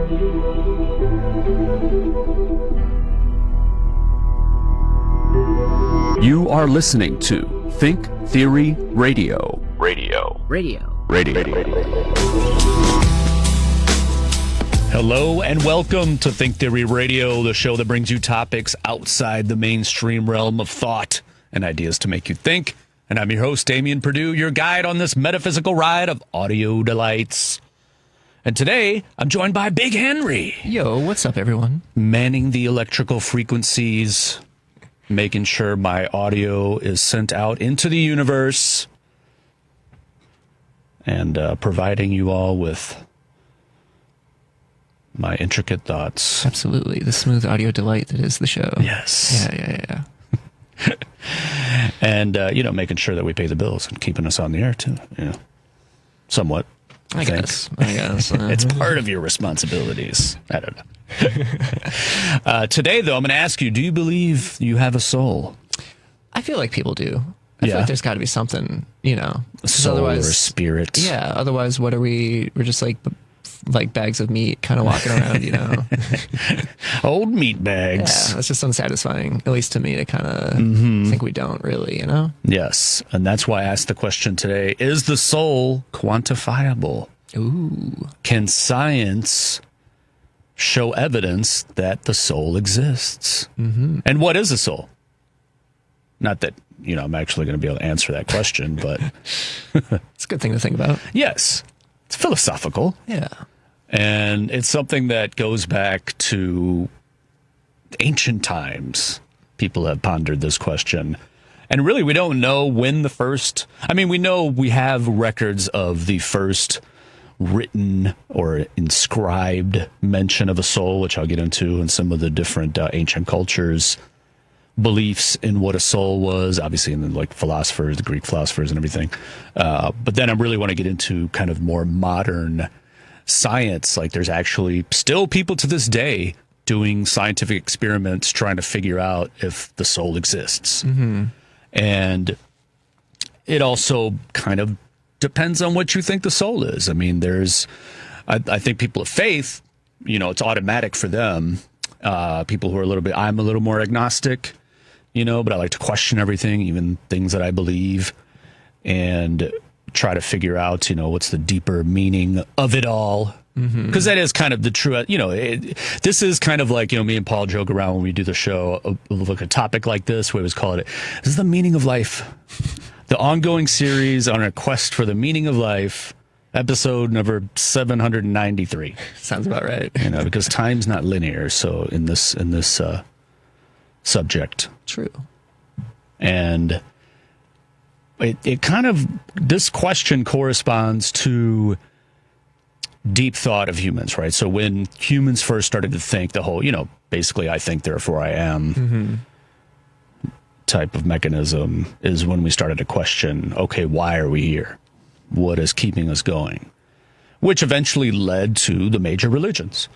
You are listening to Think Theory Radio. Hello and welcome to Think Theory Radio, the show that brings you topics outside the mainstream realm of thought and ideas to make you think. And I'm your host, Damian Perdue, your guide on this metaphysical ride of audio delights. And today, I'm joined by Big Henry. Yo, what's up, everyone? Manning the electrical frequencies, making sure my audio is sent out into the universe, and providing you all with my intricate thoughts. Absolutely. The smooth audio delight that is the show. Yes. Yeah. And, making sure that we pay the bills and keeping us on the air, too. Somewhat. I guess. It's part of your responsibilities. I don't know. Today, though, I'm going to ask you, do you believe you have a soul? I feel like people do. I feel like there's got to be something, Soul or spirit. Yeah, otherwise, what are we? We're just like bags of meat kind of walking around, Old meat bags. Yeah, that's just unsatisfying, at least to me, to kind of think we don't really, Yes, and that's why I asked the question today, is the soul quantifiable? Ooh. Can science show evidence that the soul exists? Mm-hmm. And what is a soul? Not that, I'm actually going to be able to answer that question, but... It's a good thing to think about. Yes. It's philosophical. Yeah. And it's something that goes back to ancient times. People have pondered this question. And really, we don't know when the first... we know we have records of the first written or inscribed mention of a soul, which I'll get into, and some of the different ancient cultures' beliefs in what a soul was, obviously in the philosophers, the Greek philosophers and everything. But then I really want to get into kind of more modern science. Like there's actually still people to this day doing scientific experiments trying to figure out if the soul exists. Mm-hmm. And it also kind of depends on what you think the soul is. I think people of faith, it's automatic for them. People who are I'm a little more agnostic, but I like to question everything, even things that I believe, and try to figure out, what's the deeper meaning of it all. Because that is kind of the true, this is kind of like, me and Paul joke around when we do the show, look at a topic like this, we always call it, this is the meaning of life. The ongoing series on a quest for the meaning of life, episode number 793. Sounds about right. Because time's not linear, so in this subject. True. And it kind of, this question corresponds to deep thought of humans, right? So when humans first started to think the whole, basically I think, therefore I am type of mechanism is when we started to question, okay, why are we here? What is keeping us going? Which eventually led to the major religions.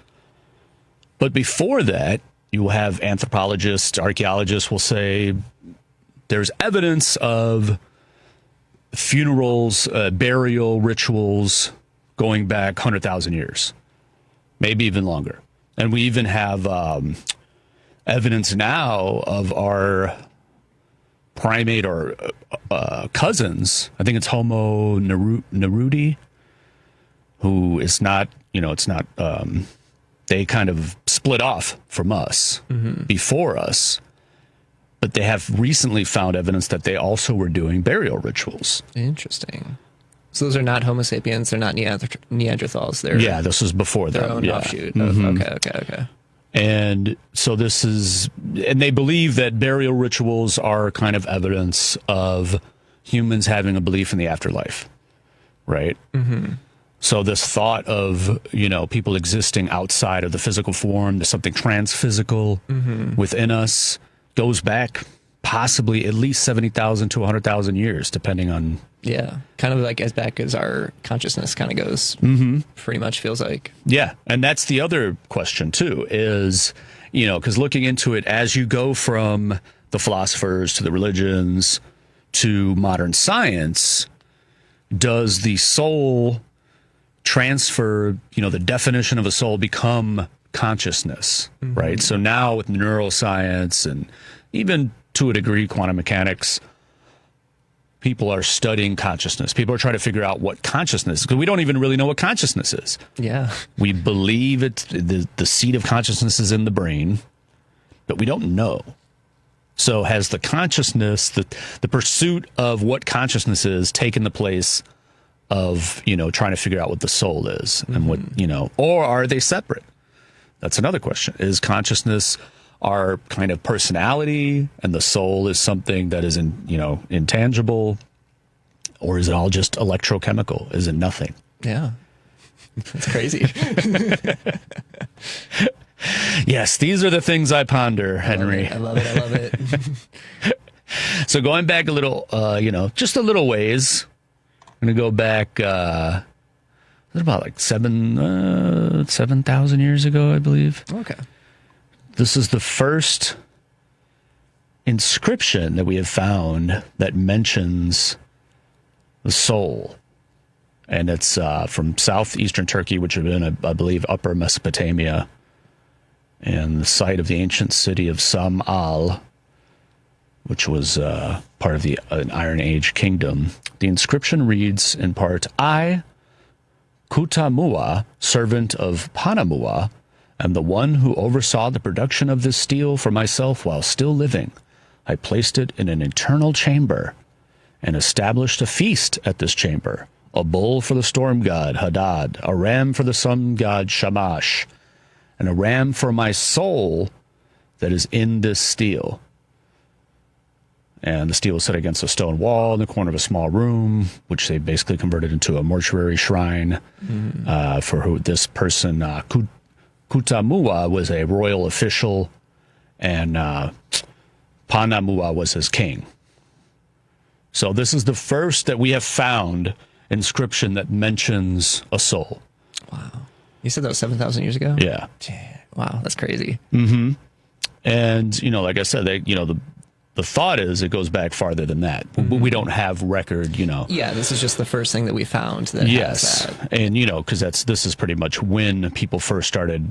But before that, you have anthropologists, archaeologists will say there's evidence of funerals, burial rituals going back 100,000 years, maybe even longer. And we even have evidence now of our primate or cousins. I think it's Homo nerudi, who is not, it's not, they kind of split off from us before us, but they have recently found evidence that they also were doing burial rituals. Interesting. So those are not Homo sapiens, they're not Neanderthals. They're this was before their them. Own offshoot. Okay. And so this is, and they believe that burial rituals are kind of evidence of humans having a belief in the afterlife, right? Mm-hmm. So this thought of, people existing outside of the physical form, there's something transphysical within us, goes back possibly at least 70,000 to 100,000 years, depending on... Yeah, kind of like as back as our consciousness kind of goes, pretty much feels like. Yeah, and that's the other question, too, is, because looking into it, as you go from the philosophers to the religions to modern science, does the soul transfer, the definition of a soul become consciousness, right? So now with neuroscience and even to a degree quantum mechanics, people are studying consciousness. People are trying to figure out what consciousness is, because we don't even really know what consciousness is. Yeah. We believe the seat of consciousness is in the brain, but we don't know. So has the consciousness, the pursuit of what consciousness is, taken the place of, trying to figure out what the soul is and what, or are they separate? That's another question. Is consciousness our kind of personality and the soul is something that is intangible, or is it all just electrochemical? Is it nothing? Yeah. That's crazy. Yes, these are the things I ponder, Henry. I love it. So going back a little, just a little ways, I'm going to go back, about like 7,000 years ago, I believe. Okay. This is the first inscription that we have found that mentions the soul. And it's from southeastern Turkey, which had been, I believe, upper Mesopotamia, and the site of the ancient city of Sam'al, which was part of an Iron Age kingdom. The inscription reads in part, I, Kutamua, servant of Panamua, am the one who oversaw the production of this steel for myself while still living. I placed it in an eternal chamber and established a feast at this chamber, a bull for the storm god Hadad, a ram for the sun god Shamash, and a ram for my soul that is in this steel. And the steel was set against a stone wall in the corner of a small room, which they basically converted into a mortuary shrine for who this person, Kutamua, was a royal official, and Panamua was his king. So this is the first that we have found inscription that mentions a soul. Wow. You said that was 7,000 years ago? Yeah. Wow, that's crazy. Mm-hmm. And, like I said, the thought is it goes back farther than that. We don't have record, Yeah, this is just the first thing that we found that has that. And, because this is pretty much when people first started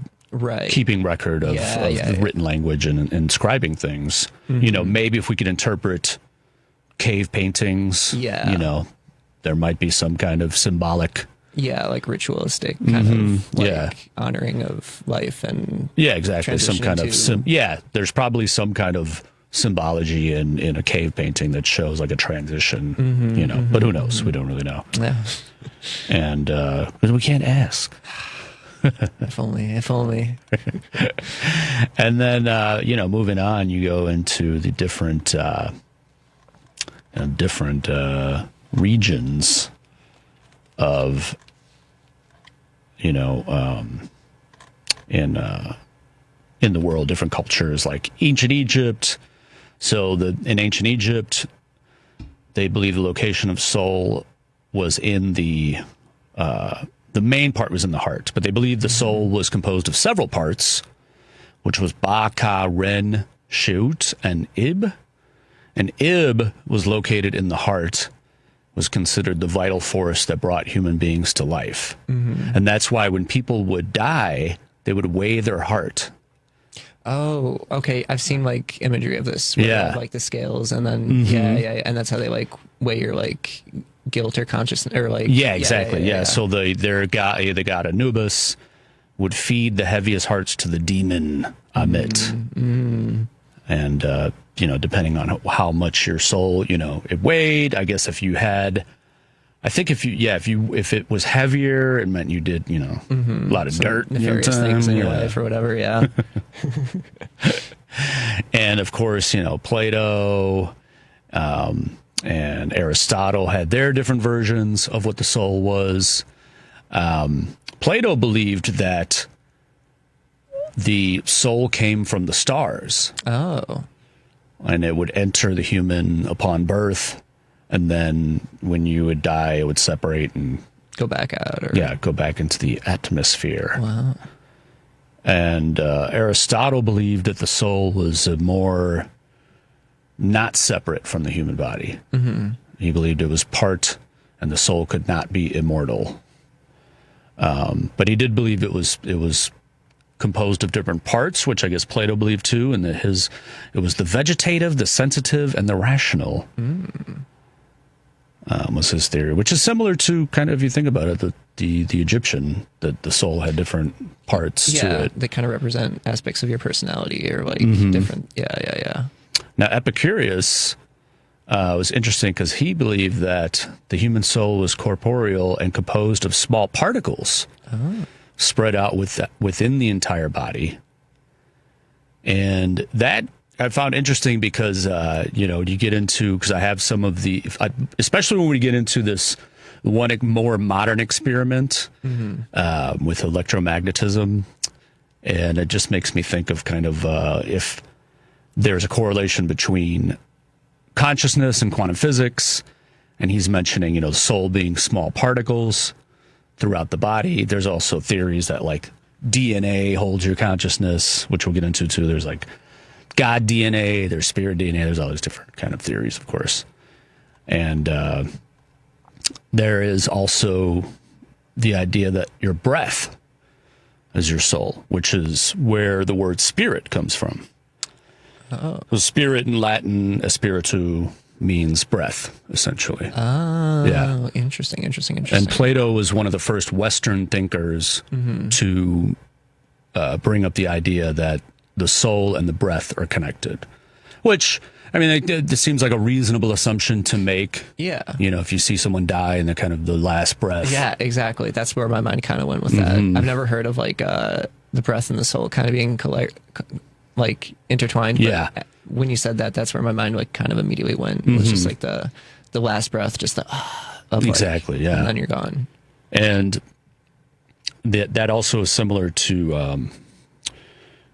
keeping record of the written language and inscribing things. Maybe if we could interpret cave paintings, there might be some kind of symbolic. Yeah, like ritualistic kind of honoring of life and exactly. Some kind of there's probably some kind of symbology in a cave painting that shows like a transition, but who knows? We don't really know. Yeah. And we can't ask. If only. And then moving on, you go into the different regions of in the world, different cultures like ancient Egypt. So in ancient Egypt, they believe the location of soul was in the main part was in the heart, but they believe the soul was composed of several parts, which was Ba, Ka, Ren, Sheut, and Ib. And Ib was located in the heart, was considered the vital force that brought human beings to life. And that's why when people would die, they would weigh their heart. Oh, okay. I've seen like imagery of this. Where they have, like the scales, and then and that's how they like weigh your like guilt or consciousness or like exactly. So the god Anubis would feed the heaviest hearts to the demon Amit, and depending on how much your soul it weighed. I guess if it was heavier, it meant you did a lot of dirt, nefarious things in your life or whatever. Yeah. And of course, Plato and Aristotle had their different versions of what the soul was. Plato believed that the soul came from the stars. Oh. And it would enter the human upon birth. And then when you would die, it would separate and go back out. Go back into the atmosphere. Wow. And Aristotle believed that the soul was more not separate from the human body. He believed it was part, and the soul could not be immortal. But he did believe it was composed of different parts, which I guess Plato believed too, and that it was the vegetative, the sensitive, and the rational. Was his theory, which is similar to kind of, if you think about it, the Egyptian, that the soul had different parts to it. They kind of represent aspects of your personality or like different. Yeah. Now, Epicurus was interesting because he believed that the human soul was corporeal and composed of small particles spread out within the entire body. And that I found interesting because, you get into, because I have some of especially when we get into this one more modern experiment with electromagnetism. And it just makes me think of kind of if there's a correlation between consciousness and quantum physics. And he's mentioning, the soul being small particles throughout the body. There's also theories that like DNA holds your consciousness, which we'll get into too. There's like God DNA, there's spirit DNA, there's all these different kind of theories, of course. And there is also the idea that your breath is your soul, which is where the word spirit comes from. So spirit in Latin, espiritu, means breath, essentially. Oh, yeah. Interesting. And Plato was one of the first Western thinkers to bring up the idea that the soul and the breath are connected, which, I mean, it seems like a reasonable assumption to make. Yeah. If you see someone die and the last breath. Yeah, exactly. That's where my mind kind of went with that. I've never heard of like the breath and the soul kind of being like intertwined. But when you said that, that's where my mind like kind of immediately went. It was just like the last breath, just the of exactly, like, and then you're gone. And that also is similar to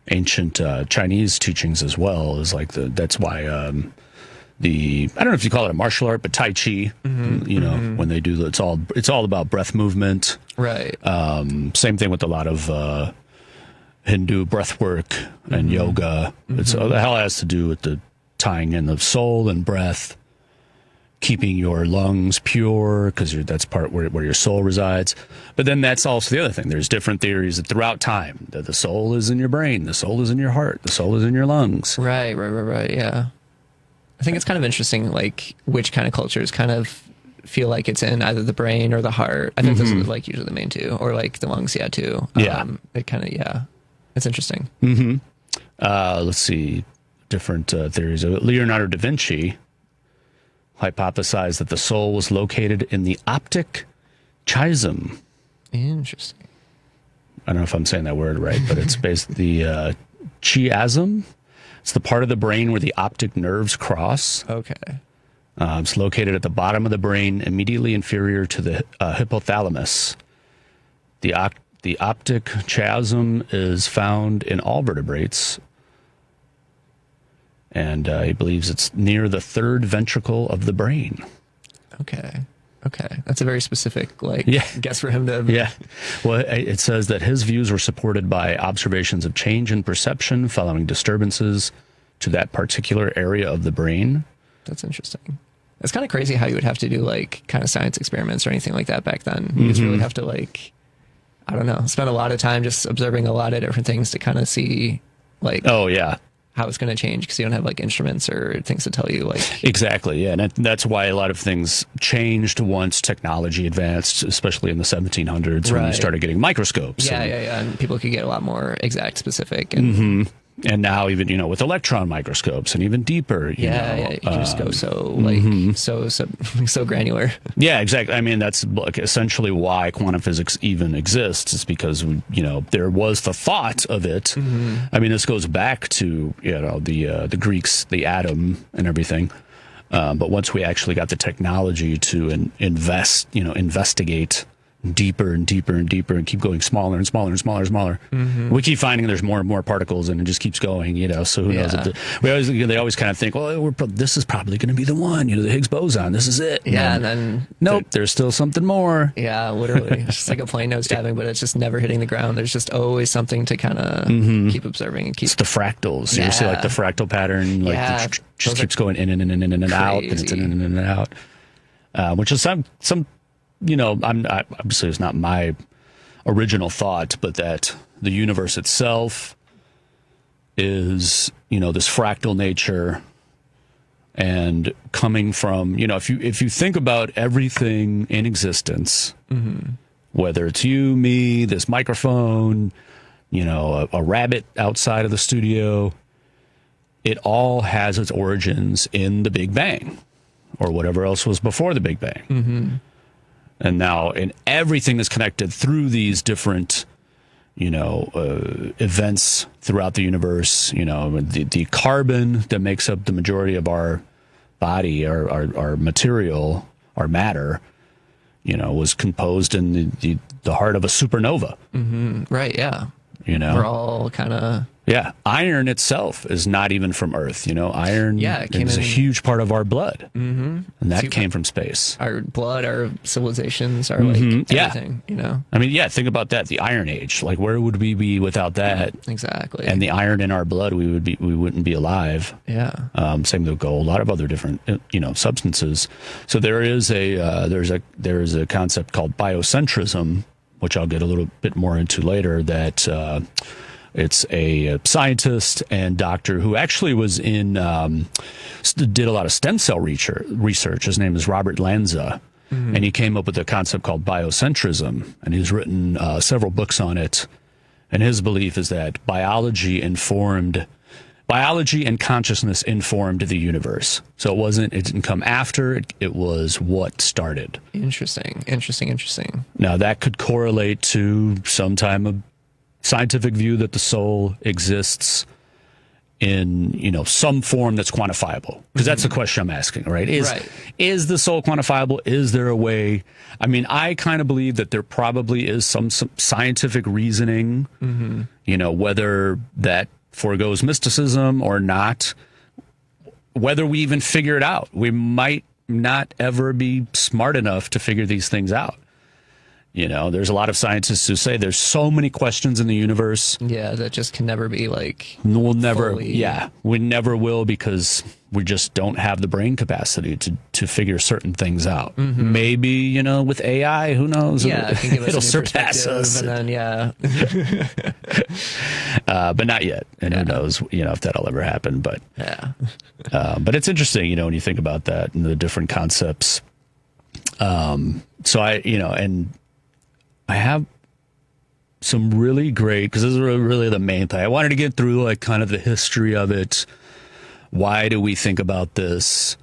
ancient Chinese teachings as well. Is like that's why I don't know if you call it a martial art, but Tai Chi. When they do it's all about breath movement. Right. Same thing with a lot of Hindu breath work and yoga. It all has to do with the tying in of soul and breath, keeping your lungs pure, because that's part where your soul resides. But then that's also the other thing. There's different theories that throughout time, that the soul is in your brain, the soul is in your heart, the soul is in your lungs. Right, yeah. I think it's kind of interesting, like, which kind of cultures kind of feel like it's in either the brain or the heart. I think those are like usually the main two, or like the lungs, too. It kind of, it's interesting. Let's see, different theories of it. Leonardo da Vinci hypothesized that the soul was located in the optic chiasm. Interesting. I don't know if I'm saying that word right, but it's basically the chiasm. It's the part of the brain where the optic nerves cross. Okay. It's located at the bottom of the brain, immediately inferior to the hypothalamus. The optic chiasm is found in all vertebrates, and he believes it's near the third ventricle of the brain. Okay. That's a very specific, guess for him to... Yeah. Well, it says that his views were supported by observations of change in perception following disturbances to that particular area of the brain. That's interesting. It's kind of crazy how you would have to do, kind of science experiments or anything like that back then. You just really have to, I don't know, spend a lot of time just observing a lot of different things to kind of see, how it's going to change, because you don't have instruments or things to tell you Exactly, yeah. And that's why a lot of things changed once technology advanced, especially in the 1700s when you started getting microscopes. Yeah. And people could get a lot more exact, specific. And and now even, with electron microscopes and even deeper, you know, you can just go so granular. Yeah, exactly. I mean, that's essentially why quantum physics even exists, is because, there was the thought of it. I mean, this goes back to, the Greeks, the atom and everything. But once we actually got the technology to investigate deeper and deeper and deeper and keep going smaller and smaller and smaller and smaller. We keep finding there's more and more particles, and it just keeps going, so who knows? They always kind of think, well, this is probably going to be the one, the Higgs boson, this is it. And then nope, there's still something more. Yeah, literally. It's just like a plane nose jabbing, but it's just never hitting the ground. There's just always something to kind of keep observing and keep. It's the fractals. You ever see the fractal pattern? It just keeps going in and out, and it's in and out. Which is some I'm obviously it's not my original thought, but that the universe itself is, this fractal nature, and coming from, if you think about everything in existence, whether it's you, me, this microphone, a rabbit outside of the studio, it all has its origins in the Big Bang or whatever else was before the Big Bang. And now, everything is connected through these different, events throughout the universe. The carbon that makes up the majority of our body, our material, our matter, was composed in the heart of a supernova. Right. Yeah. We're all kind of. Yeah, iron itself is not even from Earth. Iron is a huge part of our blood, and that came from space. Our blood, our civilizations, our everything. I mean, think about that. The Iron Age, like where would we be without that? Exactly. And the iron in our blood, we wouldn't be alive. Yeah. Same with gold, a lot of other different substances. So there is there's a concept called biocentrism, which I'll get a little bit more into later. That. It's a scientist and doctor who actually was did a lot of stem cell research. His name is Robert Lanza, and he came up with a concept called biocentrism, and he's written several books on it. And his belief is that biology and consciousness informed the universe. So it didn't come after, it was what started. Interesting. Now that could correlate to some time of scientific view that the soul exists in some form that's quantifiable, because that's the question I'm asking, right? Is the soul quantifiable? Is there a way? I mean, I kind of believe that there probably is some scientific reasoning, whether that foregoes mysticism or not, whether we even figure it out. We might not ever be smart enough to figure these things out. There's a lot of scientists who say there's so many questions in the universe. Yeah, that just can never be We'll never, we never will, because we just don't have the brain capacity to figure certain things out. Maybe, with AI, who knows? Yeah, it can give us it'll a new surpass us. And then, but not yet. And who knows, if that'll ever happen. But, but it's interesting, when you think about that and the different concepts. So I have some really great, because this is really the main thing. I wanted to get through kind of the history of it. Why do we think about this?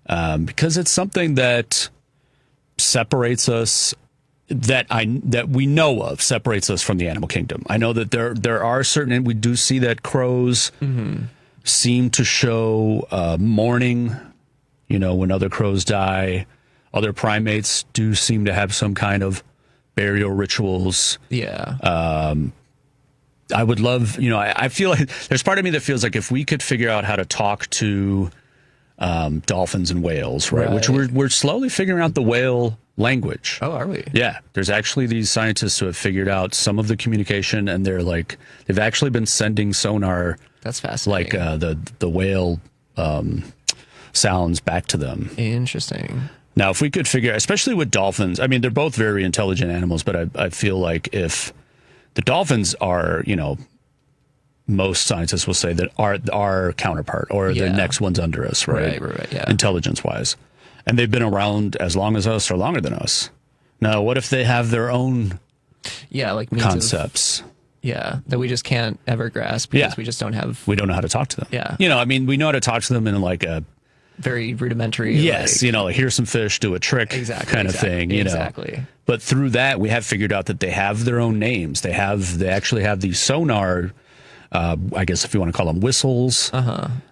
Because it's something that separates us, that we know of, separates us from the animal kingdom. I know that there are certain, and we do see that crows seem to show mourning, when other crows die. Other primates do seem to have some kind of burial rituals. Yeah. I would love, I feel like there's part of me that feels like if we could figure out how to talk to dolphins and whales, right? Which we're slowly figuring out the whale language. Oh, are we? Yeah. There's actually these scientists who have figured out some of the communication, and they've actually been sending sonar. That's fascinating. The whale sounds back to them. Interesting. Now, if we could figure, especially with dolphins, I mean, they're both very intelligent animals, but I feel like if the dolphins are, most scientists will say that are our counterpart or the next ones under us, right? Right, yeah. Intelligence-wise. And they've been around as long as us or longer than us. Now, what if they have their own concepts? That we just can't ever grasp because we just don't have... We don't know how to talk to them. Yeah. We know how to talk to them in a... very rudimentary. Yes, here's some fish, do a trick kind of thing, Exactly. But through that, we have figured out that they have their own names. They actually have these sonar, I guess if you want to call them whistles,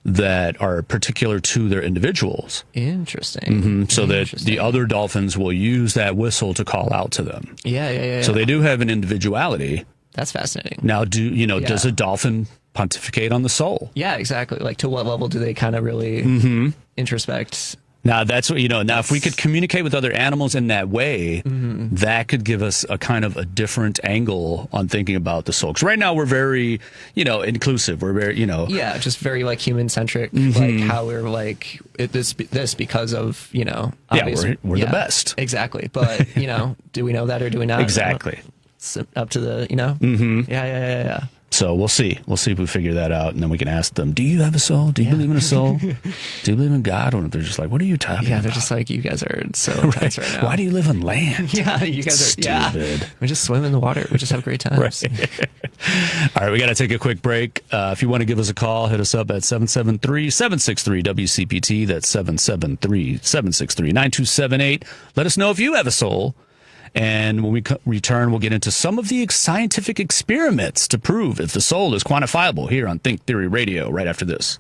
that are particular to their individuals. Interesting. So that the other dolphins will use that whistle to call out to them. Yeah. So they do have an individuality. That's fascinating. Now, does a dolphin pontificate on the soul? Yeah, exactly. To what level do they kind of really introspect? Now, that's what, now if we could communicate with other animals in that way, that could give us a kind of a different angle on thinking about the soul. Because right now we're very, inclusive. We're very, Yeah, just very human centric, how we're this because of, we're the best. Exactly. But, do we know that or do we not? Exactly. up to the, you know? Mm-hmm. Yeah. So we'll see. We'll see if we figure that out, and then we can ask them, do you have a soul? Do you believe in a soul? Do you believe in God? Or they're just like, what are you talking about? Yeah, they're just like, you guys are so intense right now. Why do you live on land? Yeah, you guys are stupid. Yeah. We just swim in the water. We just have great times. Right. All right, we got to take a quick break. If you want to give us a call, hit us up at 773-763-WCPT. That's 773-763-9278. Let us know if you have a soul. And when we return, we'll get into some of the scientific experiments to prove if the soul is quantifiable here on Think Theory Radio right after this.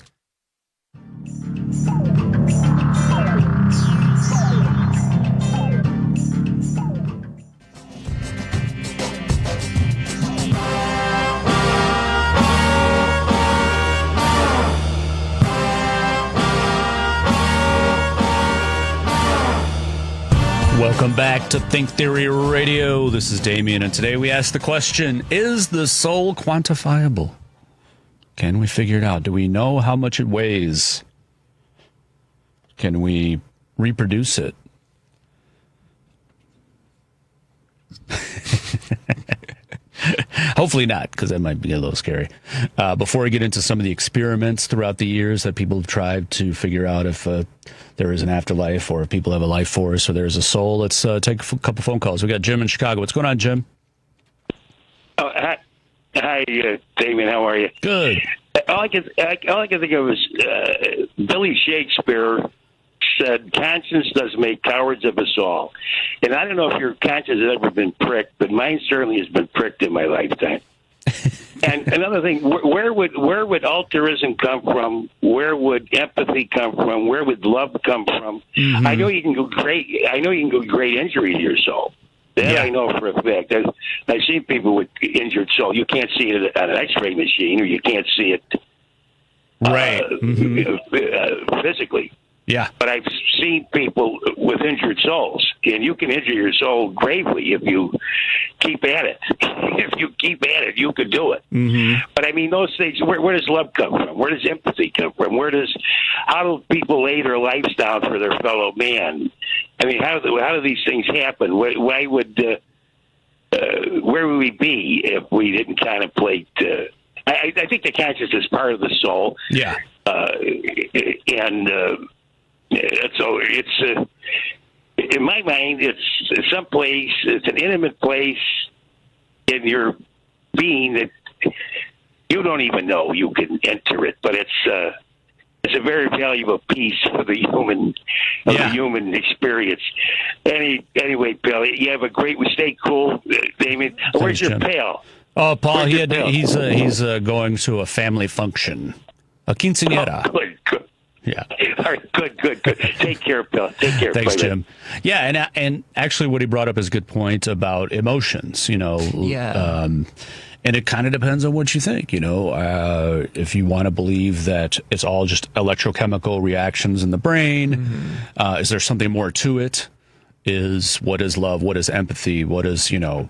Welcome back to Think Theory Radio. This is Damien, and today we ask the question, is the soul quantifiable? Can we figure it out? Do we know how much it weighs? Can we reproduce it? Hopefully not, because that might be a little scary. Before we get into some of the experiments throughout the years that people have tried to figure out if there is an afterlife or if people have a life force or there's a soul, let's take a couple phone calls. We got Jim in Chicago. What's going on, Jim? Oh, hi, Damien. How are you? Good. All I can think of is Billy Shakespeare said, "Conscience does make cowards of us all." And I don't know if your conscience has ever been pricked, but mine certainly has been pricked in my lifetime. And another thing, where would altruism come from? Where would empathy come from? Where would love come from? Mm-hmm. I know you can go great injury to your soul. That I know for a fact. I've seen people with injured soul. You can't see it on an X-ray machine, or you can't see it physically. Yeah. But I've seen people with injured souls, and you can injure your soul gravely if you keep at it. If you keep at it, you could do it. Mm-hmm. But I mean, those things, where does love come from? Where does empathy come from? How do people lay their lives down for their fellow man? I mean, how do these things happen? Why would, where would we be if we didn't contemplate, I think the conscience is part of the soul. Yeah. So it's in my mind, it's someplace. It's an intimate place in your being that you don't even know you can enter it, but it's a very valuable piece of the human experience. Anyway, Bill, you have a great. Stay cool, Damien. Where's your pal? Oh, Paul, he's going to a family function, a quinceañera. Oh, good. Yeah. All right. Good. Take care, Bill. Take care. Thanks, Bye, Jim. Yeah, and actually, what he brought up is a good point about emotions. Yeah. And it kind of depends on what you think. If you want to believe that it's all just electrochemical reactions in the brain, is there something more to it? What is love? What is empathy? What is the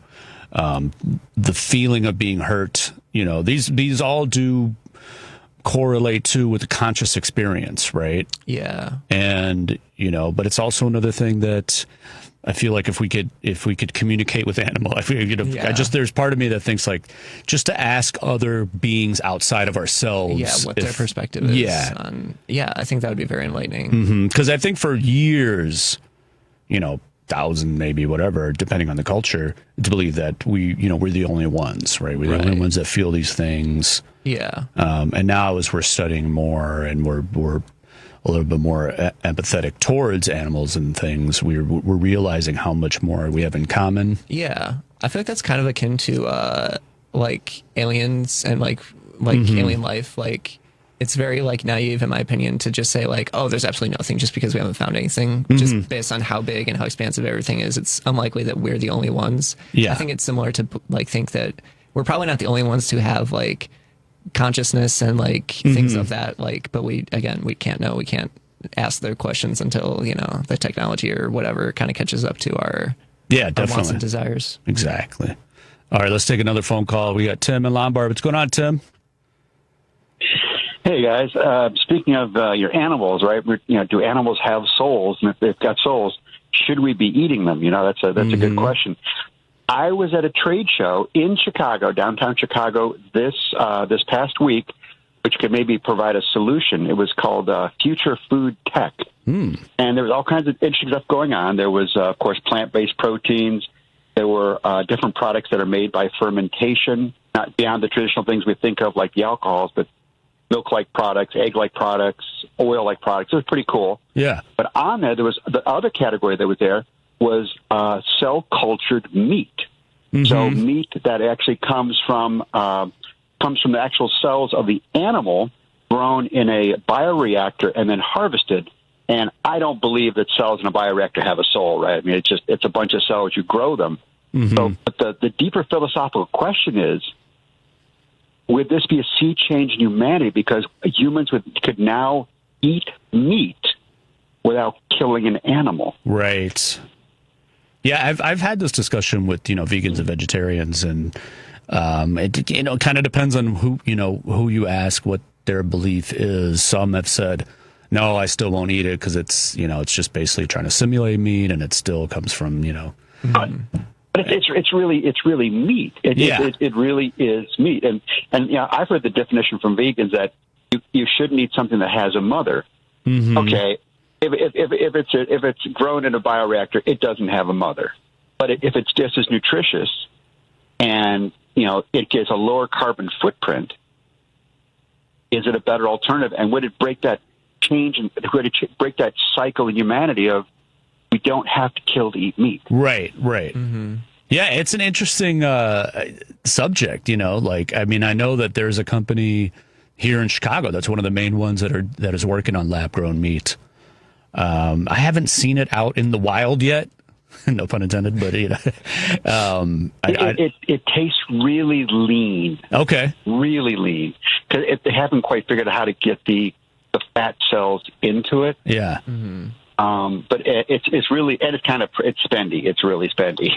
feeling of being hurt? These all do correlate to with the conscious experience, right? Yeah. And but it's also another thing that I feel like if we could communicate with animal, there's part of me that thinks like just to ask other beings outside of ourselves, what their perspective is. I think that would be very enlightening. Because I think for years, 1,000 maybe, whatever, depending on the culture, to believe that we're the only ones, right? We're the only ones that feel these things. Yeah. And now as we're studying more and we're a little bit more empathetic towards animals and things, we're realizing how much more we have in common. Yeah. I feel like that's kind of akin to like aliens and like alien life. Like it's very like naive in my opinion to just say like, oh, there's absolutely nothing just because we haven't found anything. Just based on how big and how expansive everything is, it's unlikely that we're the only ones. Yeah. I think it's similar to like think that we're probably not the only ones to have like consciousness and like things of that, like, but we can't know. We can't ask their questions until the technology or whatever kind of catches up to our wants and desires. Exactly. All right, let's take another phone call. We got Tim in Lombard. What's going on, Tim? Hey guys, speaking of your animals, right? Do animals have souls? And if they've got souls, should we be eating them? That's a good question. I was at a trade show in Chicago, downtown Chicago, this past week, which could maybe provide a solution. It was called Future Food Tech. And there was all kinds of interesting stuff going on. There was, of course, plant-based proteins. There were different products that are made by fermentation, not beyond the traditional things we think of like the alcohols, but milk-like products, egg-like products, oil-like products. It was pretty cool. Yeah. But on there was the other category that was there was cell-cultured meat. So meat that actually comes from the actual cells of the animal grown in a bioreactor and then harvested. And I don't believe that cells in a bioreactor have a soul, right? I mean, it's a bunch of cells. You grow them. So, but the deeper philosophical question is, would this be a sea change in humanity because humans could now eat meat without killing an animal? Right. Yeah, I've had this discussion with vegans and vegetarians, and it kind of depends on who you ask what their belief is. Some have said, no, I still won't eat it because it's just basically trying to simulate meat, and it still comes from But it's really meat. It really is meat. And I've heard the definition from vegans that you shouldn't eat something that has a mother. Okay, if it's grown in a bioreactor, it doesn't have a mother. But if it's just as nutritious and it gets a lower carbon footprint, is it a better alternative? And would it break that change and would it break that cycle in humanity of we don't have to kill to eat meat? Right. Yeah, it's an interesting subject, I know that there's a company here in Chicago that's one of the main ones that is working on lab-grown meat. I haven't seen it out in the wild yet, no pun intended, but it tastes really lean. Okay, really lean because they haven't quite figured out how to get the fat cells into it. Yeah. But it's really, and it's spendy. It's really spendy.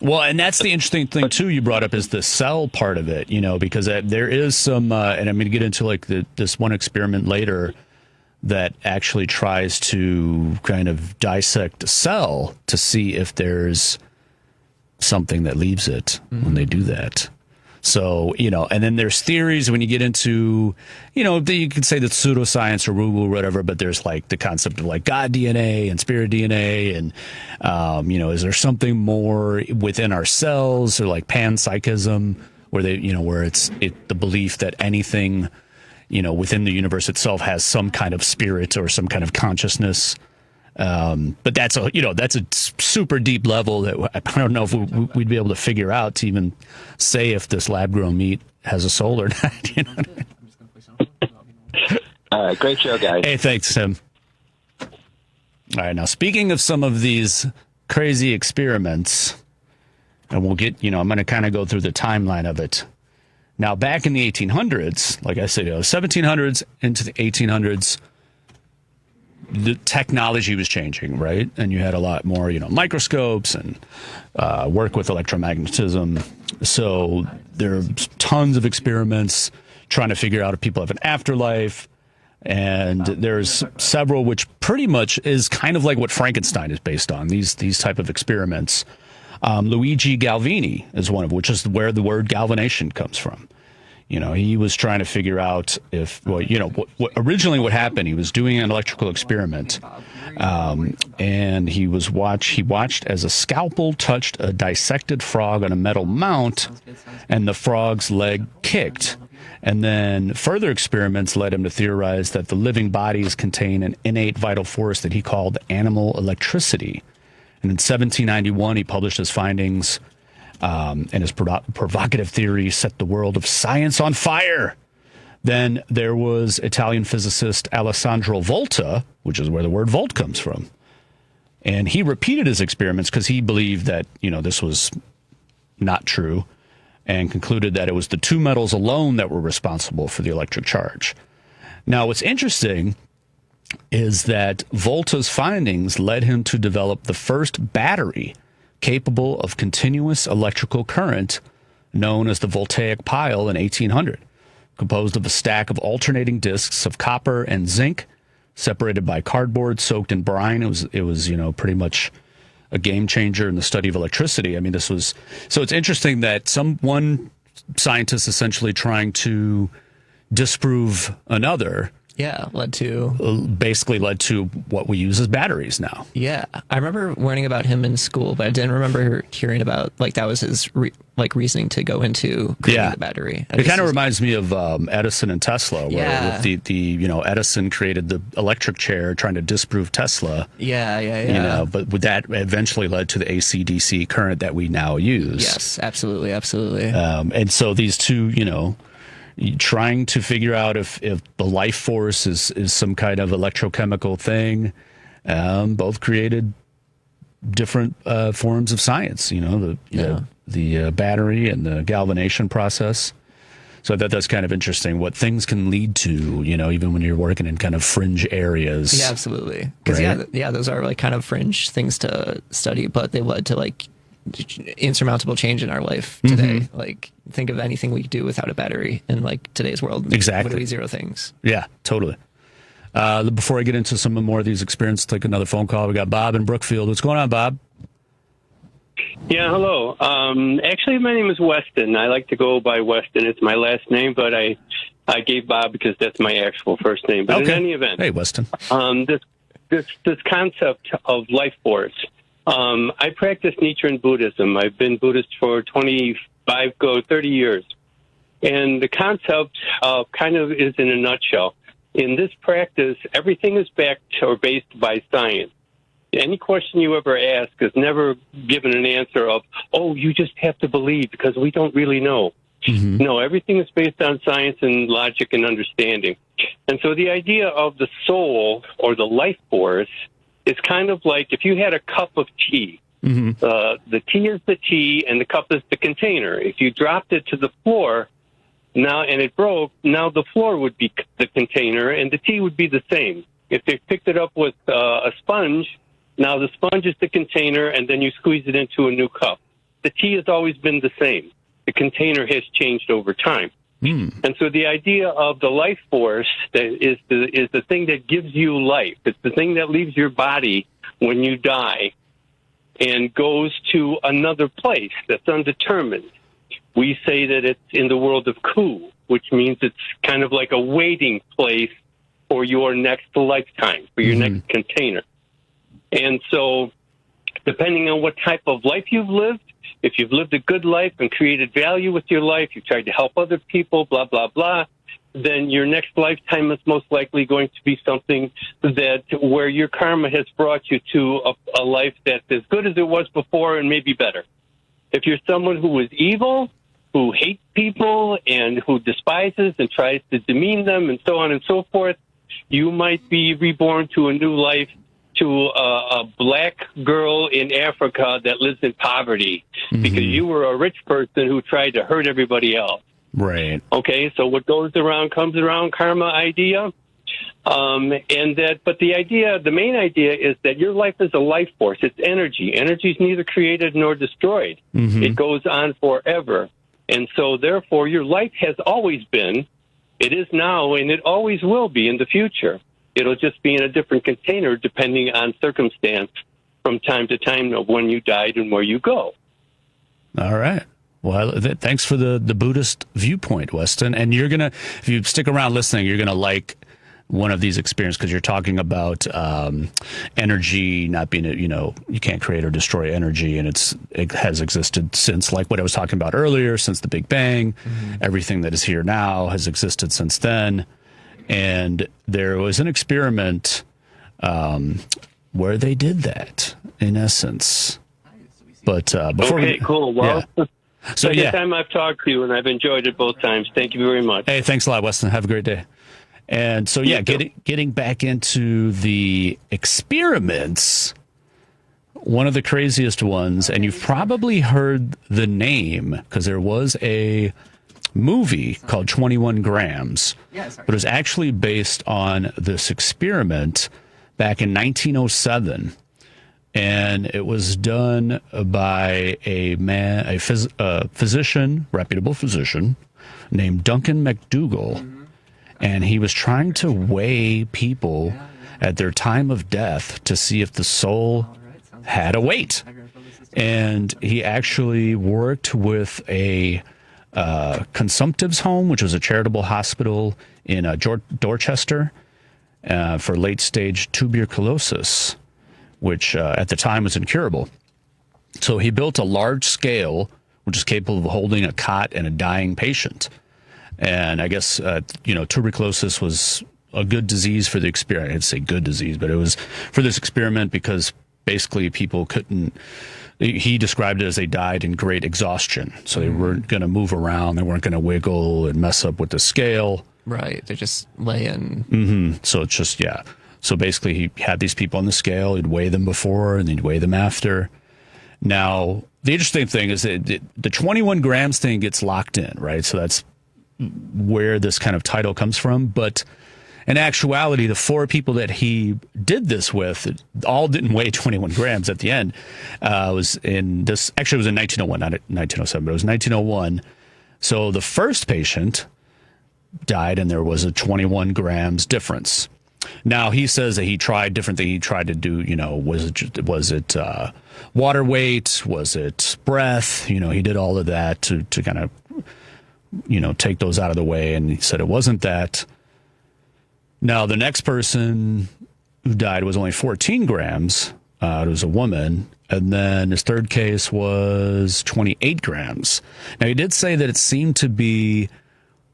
Well, and that's the interesting thing too you brought up is the cell part of it, because there is some, and I'm going to get into this one experiment later that actually tries to kind of dissect a cell to see if there's something that leaves it when they do that. So, and then there's theories when you get into, you could say that pseudoscience or woo-woo or whatever, but there's like the concept of like God DNA and spirit DNA. And, is there something more within our cells or like panpsychism where where it's the belief that anything, within the universe itself has some kind of spirit or some kind of consciousness. But that's a super deep level that I don't know if we'd be able to figure out to even say if this lab-grown meat has a soul or not. All right, great show, guys. Hey, thanks, Tim. All right, now speaking of some of these crazy experiments, and we'll get, I'm going to kind of go through the timeline of it. Now, back in the 1800s, like I said, 1700s into the 1800s, the technology was changing, right? And you had a lot more, microscopes and work with electromagnetism. So there are tons of experiments trying to figure out if people have an afterlife. And there's several, which pretty much is kind of like what Frankenstein is based on, these type of experiments. Luigi Galvini is one of which is where the word galvanization comes from. He was trying to figure out if, originally what happened, he was doing an electrical experiment, and he watched as a scalpel touched a dissected frog on a metal mount, and the frog's leg kicked. And then further experiments led him to theorize that the living bodies contain an innate vital force that he called animal electricity. And in 1791, he published his findings, and his provocative theory set the world of science on fire. Then there was Italian physicist Alessandro Volta, which is where the word volt comes from. And he repeated his experiments because he believed that, this was not true, and concluded that it was the two metals alone that were responsible for the electric charge. Now, what's interesting is that Volta's findings led him to develop the first battery capable of continuous electrical current, known as the voltaic pile in 1800, composed of a stack of alternating discs of copper and zinc, separated by cardboard soaked in brine. It was pretty much a game changer in the study of electricity. I mean, so it's interesting that one scientist essentially trying to disprove another basically led to what we use as batteries now. Yeah. I remember learning about him in school, but I didn't remember hearing about, like, that was his reasoning to go into creating the battery. It kind of reminds me of Edison and Tesla, where with Edison created the electric chair trying to disprove Tesla. Yeah. But that eventually led to the AC/DC current that we now use. Yes, absolutely. And so these two, trying to figure out if the life force is some kind of electrochemical thing, both created different forms of science. The battery and the galvanization process. So that's kind of interesting what things can lead to, even when you're working in kind of fringe areas. Yeah, absolutely. Because those are like kind of fringe things to study, but they led to like insurmountable change in our life today. Like, think of anything we do without a battery in like today's world. Exactly. Literally zero things. Yeah, totally. Before I get into some more of these experiences, take another phone call. We got Bob in Brookfield. What's going on, Bob? Yeah, hello. Actually, my name is Weston. I like to go by Weston. It's my last name, but I gave Bob because that's my actual first name. But in any event, hey, Weston. This concept of life force. I practice Nichiren Buddhism. I've been Buddhist for 30 years. And the concept kind of is in a nutshell. In this practice, everything is backed or based by science. Any question you ever ask is never given an answer of, you just have to believe because we don't really know. Mm-hmm. No, everything is based on science and logic and understanding. And so the idea of the soul or the life force is kind of like if you had a cup of tea. Mm-hmm. The tea is the tea and the cup is the container. If you dropped it to the floor and it broke, now the floor would be the container and the tea would be the same. If they picked it up with a sponge, now the sponge is the container and then you squeeze it into a new cup. The tea has always been the same. The container has changed over time. And so the idea of the life force is the thing that gives you life. It's the thing that leaves your body when you die and goes to another place that's undetermined. We say that it's in the world of Ku, which means it's kind of like a waiting place for your next lifetime, for your next container. And so depending on what type of life you've lived, if you've lived a good life and created value with your life, you've tried to help other people, blah, blah, blah, then your next lifetime is most likely going to be something where your karma has brought you to a life that's as good as it was before and maybe better. If you're someone who is evil, who hates people and who despises and tries to demean them and so on and so forth, you might be reborn to a new life to a black girl in Africa that lives in poverty because you were a rich person who tried to hurt everybody else. Right. Okay, so what goes around comes around, karma idea. But the main idea is that your life is a life force. It's energy. Energy is neither created nor destroyed. It goes on forever. And so, therefore, your life has always been, it is now, and it always will be in the future. It'll just be in a different container depending on circumstance from time to time of when you died and where you go. All right. Well, thanks for the Buddhist viewpoint, Weston. And you're going to, if you stick around listening, you're going to like one of these experiences because you're talking about energy not being, you can't create or destroy energy. And it has existed since, like what I was talking about earlier, since the Big Bang. Everything that is here now has existed since then. And there was an experiment where they did that, in essence. But before cool. Well, second time I've talked to you, and I've enjoyed it both times. Thank you very much. Hey, thanks a lot, Weston. Have a great day. And so, getting back into the experiments, one of the craziest ones, and you've probably heard the name because there was a movie called 21 Grams, but it was actually based on this experiment back in 1907. And it was done by a physician, reputable physician, named Duncan McDougall. And he was trying to weigh people at their time of death to see if the soul had a weight. And he actually worked with a consumptives home, which was a charitable hospital in Dorchester for late-stage tuberculosis, which at the time was incurable. So he built a large scale, which is capable of holding a cot and a dying patient. And I guess, tuberculosis was a good disease for the experiment. I'd say good disease, but it was for this experiment because basically people couldn't, he described it as they died in great exhaustion. So they weren't going to move around. They weren't going to wiggle and mess up with the scale. Right. They just lay in. So it's just, yeah. So basically he had these people on the scale. He'd weigh them before and he'd weigh them after. Now, the interesting thing is that the 21 grams thing gets locked in, right? So that's where this kind of title comes from. But in actuality, the 4 people that he did this with all didn't weigh 21 grams at the end. It was in 1901, not 1907, but it was 1901. So the first patient died and there was a 21 grams difference. Now, he says that he tried different things. He tried to do, was it water weight? Was it breath? He did all of that to kind of, take those out of the way. And he said it wasn't that. Now, the next person who died was only 14 grams. It was a woman. And then his third case was 28 grams. Now, he did say that it seemed to be,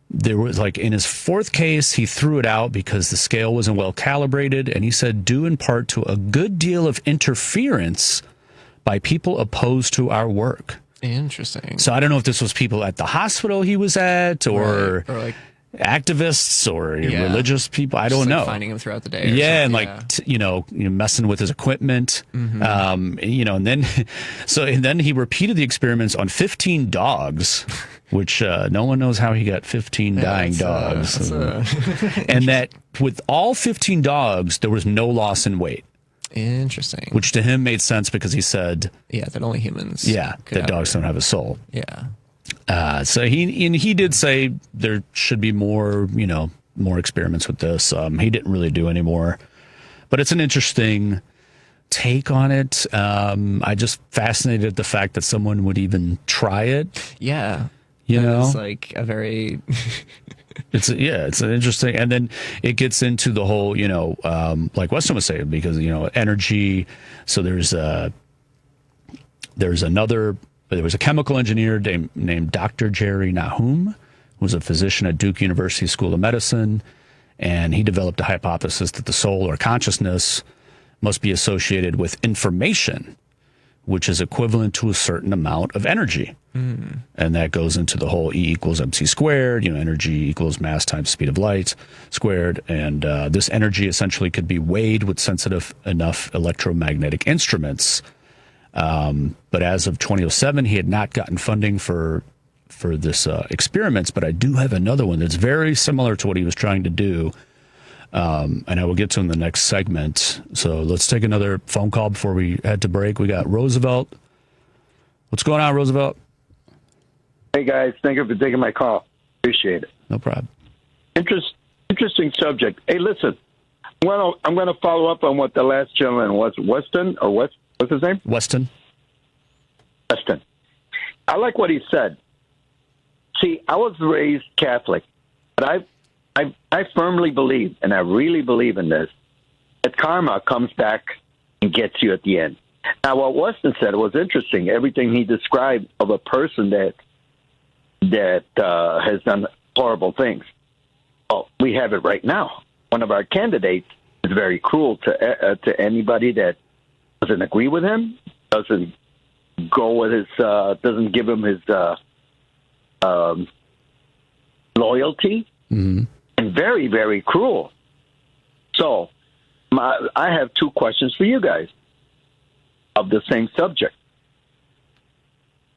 there was in his fourth case, he threw it out because the scale wasn't well calibrated. And he said, due in part to a good deal of interference by people opposed to our work. Interesting. So I don't know if this was people at the hospital he was at or activists or religious people. I don't know. Finding him throughout the day. And messing with his equipment. And then he repeated the experiments on 15 dogs, which no one knows how he got 15 dying dogs. And that with all 15 dogs, there was no loss in weight. Interesting. Which to him made sense because he said, that only humans. That dogs don't have a soul. Yeah. So he did say there should be more experiments with this. He didn't really do any more, but it's an interesting take on it. I just fascinated at the fact that someone would even try it. Yeah. It's like a very it's an interesting, and then it gets into the whole, like Weston was saying, because, energy. So there was a chemical engineer named Dr. Jerry Nahum, who was a physician at Duke University School of Medicine. And he developed a hypothesis that the soul or consciousness must be associated with information, which is equivalent to a certain amount of energy. And that goes into the whole E equals MC squared, energy equals mass times speed of light squared. And this energy essentially could be weighed with sensitive enough electromagnetic instruments. But as of 2007, he had not gotten funding for this experiments. But I do have another one that's very similar to what he was trying to do. And I will get to in the next segment. So let's take another phone call before we head to break. We got Roosevelt. What's going on, Roosevelt? Hey, guys. Thank you for taking my call. Appreciate it. No problem. Interesting subject. Hey, listen. I'm going to follow up on what the last gentleman was. Weston, or what's his name? Weston. I like what he said. See, I was raised Catholic, but I firmly believe, and I really believe in this, that karma comes back and gets you at the end. Now, what Weston said was interesting. Everything he described of a person that has done horrible things. Well, we have it right now. One of our candidates is very cruel to anybody that doesn't agree with him, doesn't go with his, doesn't give him his loyalty, and very, very cruel. So, I have 2 questions for you guys of the same subject.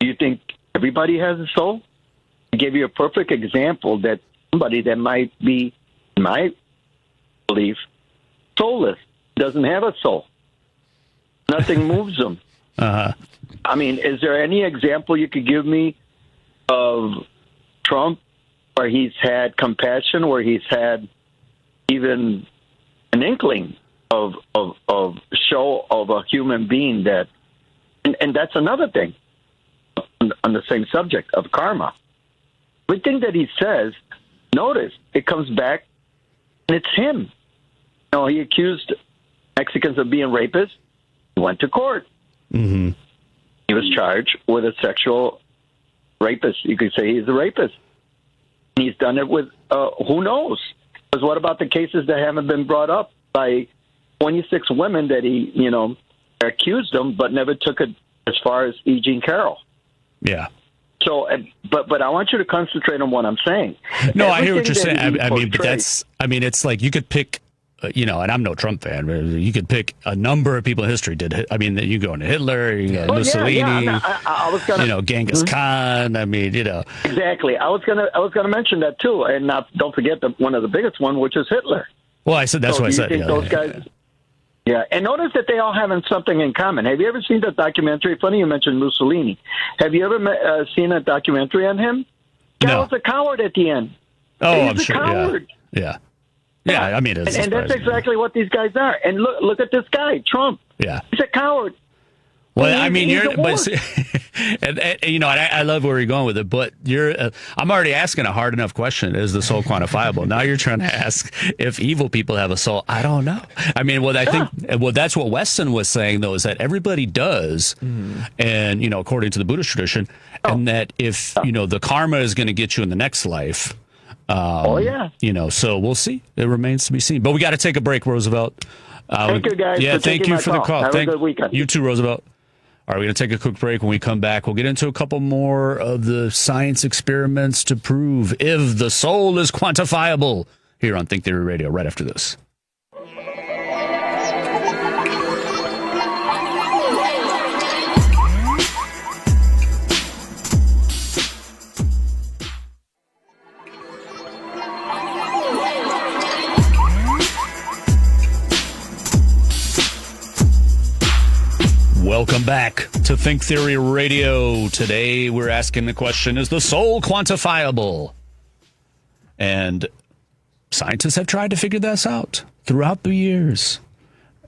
Do you think everybody has a soul? I gave you a perfect example that somebody that might be, in my belief, soulless, doesn't have a soul. Nothing moves them. Uh-huh. I mean, is there any example you could give me of Trump where he's had compassion, where he's had even an inkling of show of a human being that, and that's another thing on the same subject of karma. Everything that he says, notice it comes back, and it's him. He accused Mexicans of being rapists. He went to court. Mm-hmm. He was charged with a sexual rapist. You could say he's a rapist. He's done it with who knows? Because what about the cases that haven't been brought up by 26 women that he, accused them, but never took it as far as E. Jean Carroll? Yeah. So, but I want you to concentrate on what I'm saying. No, I hear what you're saying. Portrays, it's like you could pick, and I'm no Trump fan, but you could pick a number of people in history you go into Hitler, Mussolini, I was gonna, Genghis Khan. Exactly. I was gonna mention that too, and don't forget one of the biggest one, which is Hitler. Well, I said that's what I said. Those guys. Yeah, and notice that they all have something in common. Have you ever seen that documentary? Funny you mentioned Mussolini. Have you ever seen a documentary on him? He was a coward at the end. Oh, He's I'm sure. Coward. Yeah. And that's exactly what these guys are. And look at this guy, Trump. Yeah, he's a coward. Well, I love where you're going with it, but I'm already asking a hard enough question. Is the soul quantifiable? Now you're trying to ask if evil people have a soul. I don't know. That's what Weston was saying, though, is that everybody does. And, according to the Buddhist tradition, and that if, the karma is going to get you in the next life. So we'll see. It remains to be seen. But we got to take a break, Roosevelt. Thank you, guys. Yeah, thank you for the call. Have a good weekend. You too, Roosevelt. All right, we're going to take a quick break. When we come back, we'll get into a couple more of the science experiments to prove if the soul is quantifiable here on Think Theory Radio right after this. Welcome back to Think Theory Radio. Today we're asking the question, is the soul quantifiable? And scientists have tried to figure this out throughout the years.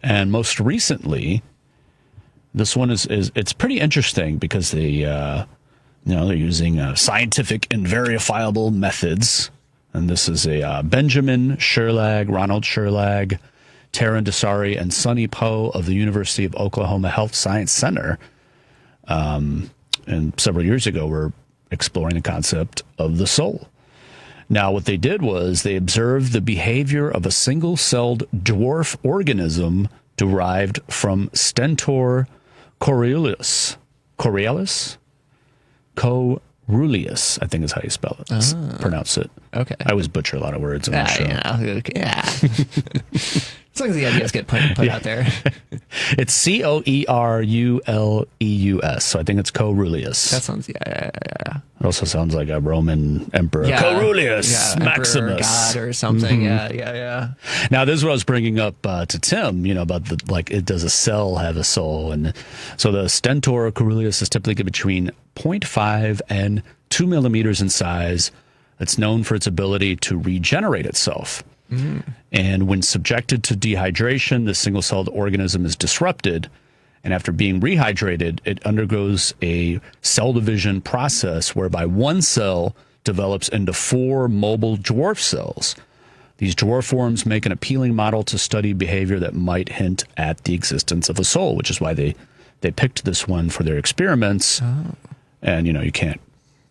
And most recently, this one is it's pretty interesting because they're using scientific and verifiable methods. And this is a Benjamin Sherlag, Ronald Sherlag, Taryn Desari, and Sonny Poe of the University of Oklahoma Health Science Center. And several years ago, were exploring the concept of the soul. Now, what they did was they observed the behavior of a single-celled dwarf organism derived from Stentor coeruleus. Coeruleus, I think is how you spell it. Pronounce it. Okay. I always butcher a lot of words. I'm not sure. As long as the ideas get put out there. It's Coeruleus. So I think it's Coeruleus. That sounds, yeah. It also sounds like a Roman emperor. Yeah. Coeruleus Maximus. Emperor, God or something. Mm-hmm. Yeah. Now, this is what I was bringing up to Tim, about does a cell have a soul? And so the Stentor coeruleus is typically between 0.5 and 2 millimeters in size. It's known for its ability to regenerate itself. Mm-hmm. And when subjected to dehydration, the single-celled organism is disrupted. And after being rehydrated, it undergoes a cell division process whereby one cell develops into 4 mobile dwarf cells. These dwarf forms make an appealing model to study behavior that might hint at the existence of a soul, which is why they picked this one for their experiments. Oh. And, you can't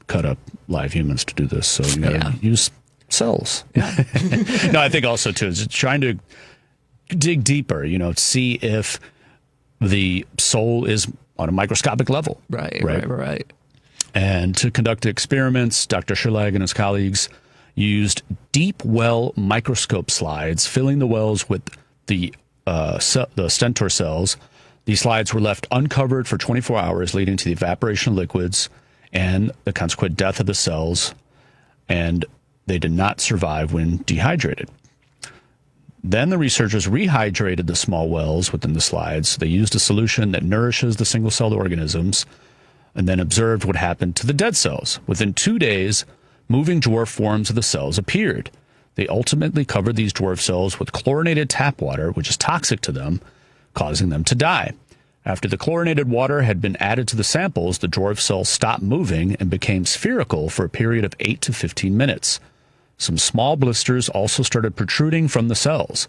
cut up live humans to do this, so you got to use cells. Yeah. No, I think also, too, is trying to dig deeper, see if the soul is on a microscopic level. Right. And to conduct experiments, Dr. Sherlag and his colleagues used deep well microscope slides, filling the wells with the stentor cells. These slides were left uncovered for 24 hours, leading to the evaporation of liquids and the consequent death of the cells. And they did not survive when dehydrated. Then the researchers rehydrated the small wells within the slides. They used a solution that nourishes the single-celled organisms and then observed what happened to the dead cells. Within 2 days, moving dwarf forms of the cells appeared. They ultimately covered these dwarf cells with chlorinated tap water, which is toxic to them, causing them to die. After the chlorinated water had been added to the samples, the dwarf cells stopped moving and became spherical for a period of 8 to 15 minutes. Some small blisters also started protruding from the cells,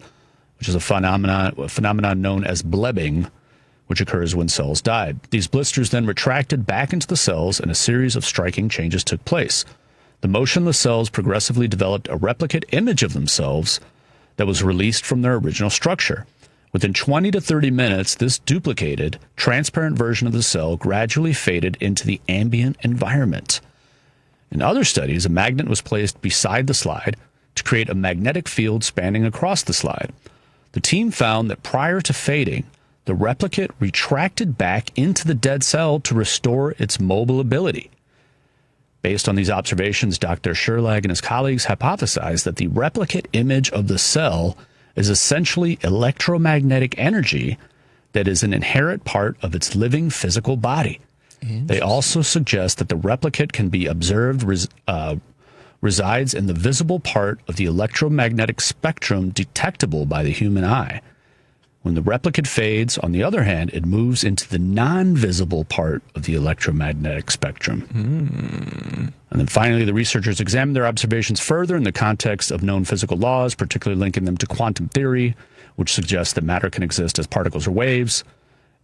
which is a phenomenon known as blebbing, which occurs when cells died. These blisters then retracted back into the cells, and a series of striking changes took place. The motionless cells progressively developed a replicate image of themselves that was released from their original structure. Within 20 to 30 minutes, this duplicated, transparent version of the cell gradually faded into the ambient environment. In other studies, a magnet was placed beside the slide to create a magnetic field spanning across the slide. The team found that prior to fading, the replicate retracted back into the dead cell to restore its mobile ability. Based on these observations, Dr. Sherlag and his colleagues hypothesized that the replicate image of the cell is essentially electromagnetic energy that is an inherent part of its living physical body. They also suggest that the replicate can be observed resides in the visible part of the electromagnetic spectrum detectable by the human eye. When the replicate fades, on the other hand, it moves into the non-visible part of the electromagnetic spectrum. And then finally, the researchers examined their observations further in the context of known physical laws, particularly linking them to quantum theory, which suggests that matter can exist as particles or waves.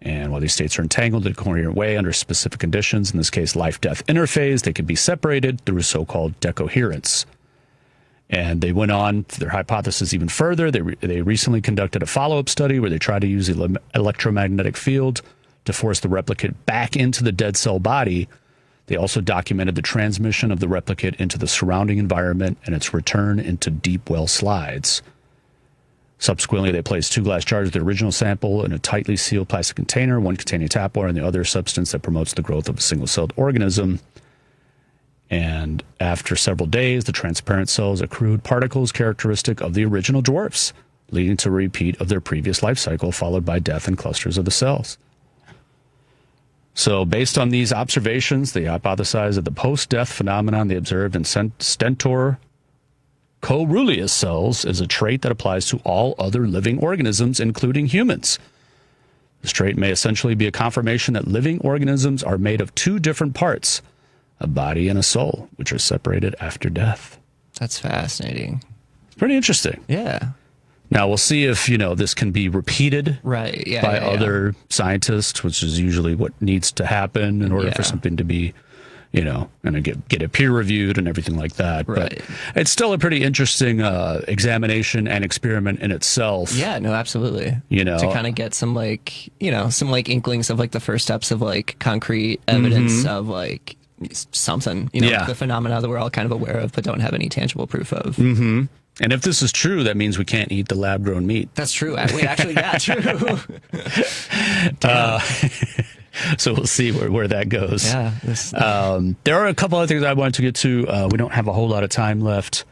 And while these states are entangled in a coherent way under specific conditions, in this case, life-death interphase, they can be separated through so-called decoherence. And they went on their hypothesis even further. They recently conducted a follow-up study where they tried to use the electromagnetic field to force the replicate back into the dead cell body. They also documented the transmission of the replicate into the surrounding environment and its return into deep well slides. Subsequently, they placed 2 glass jars of the original sample in a tightly sealed plastic container, one containing tap water and the other substance that promotes the growth of a single-celled organism. And after several days, the transparent cells accrued particles characteristic of the original dwarfs, leading to a repeat of their previous life cycle, followed by death in clusters of the cells. So based on these observations, they hypothesized that the post-death phenomenon they observed in stentor coeruleus cells is a trait that applies to all other living organisms, including humans. This trait may essentially be a confirmation that living organisms are made of 2 different parts, a body and a soul, which are separated after death. That's fascinating. It's pretty interesting. Yeah. Now, we'll see if, this can be repeated by other scientists, which is usually what needs to happen in order for something to be, and get it peer reviewed and everything like that. Right. But it's still a pretty interesting examination and experiment in itself. Yeah, no, absolutely. To kind of get some some inklings of the first steps of concrete evidence of something, the phenomena that we're all kind of aware of but don't have any tangible proof of. Mm-hmm. And if this is true, that means we can't eat the lab-grown meat. That's true. Wait, actually, yeah, true. So we'll see where that goes. Yeah. There are a couple other things I wanted to get to. We don't have a whole lot of time left.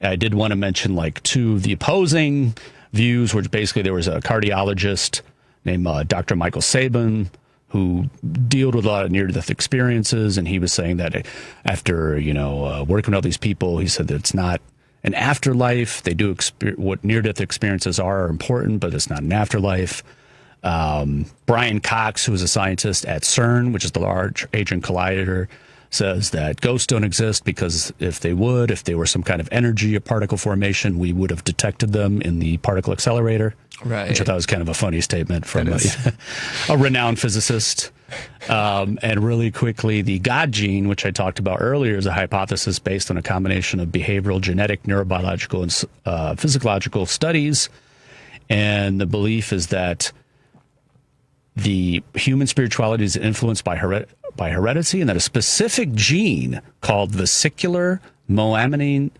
I did want to mention 2 of the opposing views, which basically there was a cardiologist named Dr. Michael Sabin, who dealt with a lot of near-death experiences, and he was saying that after, working with all these people, he said that it's not an afterlife. They do what near-death experiences are important, but it's not an afterlife. Brian Cox, who is a scientist at CERN, which is the Large Hadron Collider, says that ghosts don't exist because if they were some kind of energy or particle formation, we would have detected them in the particle accelerator. Right. Which I thought was kind of a funny statement from a renowned physicist. And really quickly, the God gene, which I talked about earlier, is a hypothesis based on a combination of behavioral, genetic, neurobiological, and physiological studies. And the belief is that the human spirituality is influenced by heredity, and that a specific gene called vesicular monoamine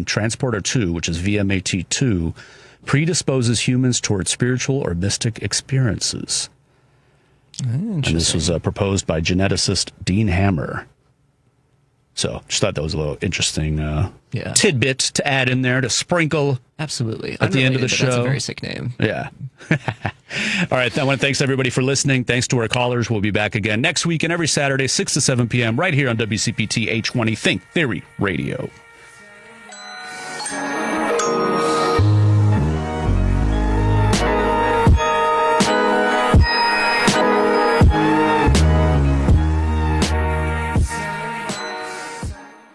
transporter 2, which is VMAT2, predisposes humans towards spiritual or mystic experiences. And this was proposed by geneticist Dean Hammer. So just thought that was a little interesting tidbit to add in there, to sprinkle. Absolutely. At the end of the show. That's a very sick name. Yeah. All right. I want to thanks everybody for listening. Thanks to our callers. We'll be back again next week and every Saturday, 6 to 7 p.m. right here on WCPT 820 Think Theory Radio.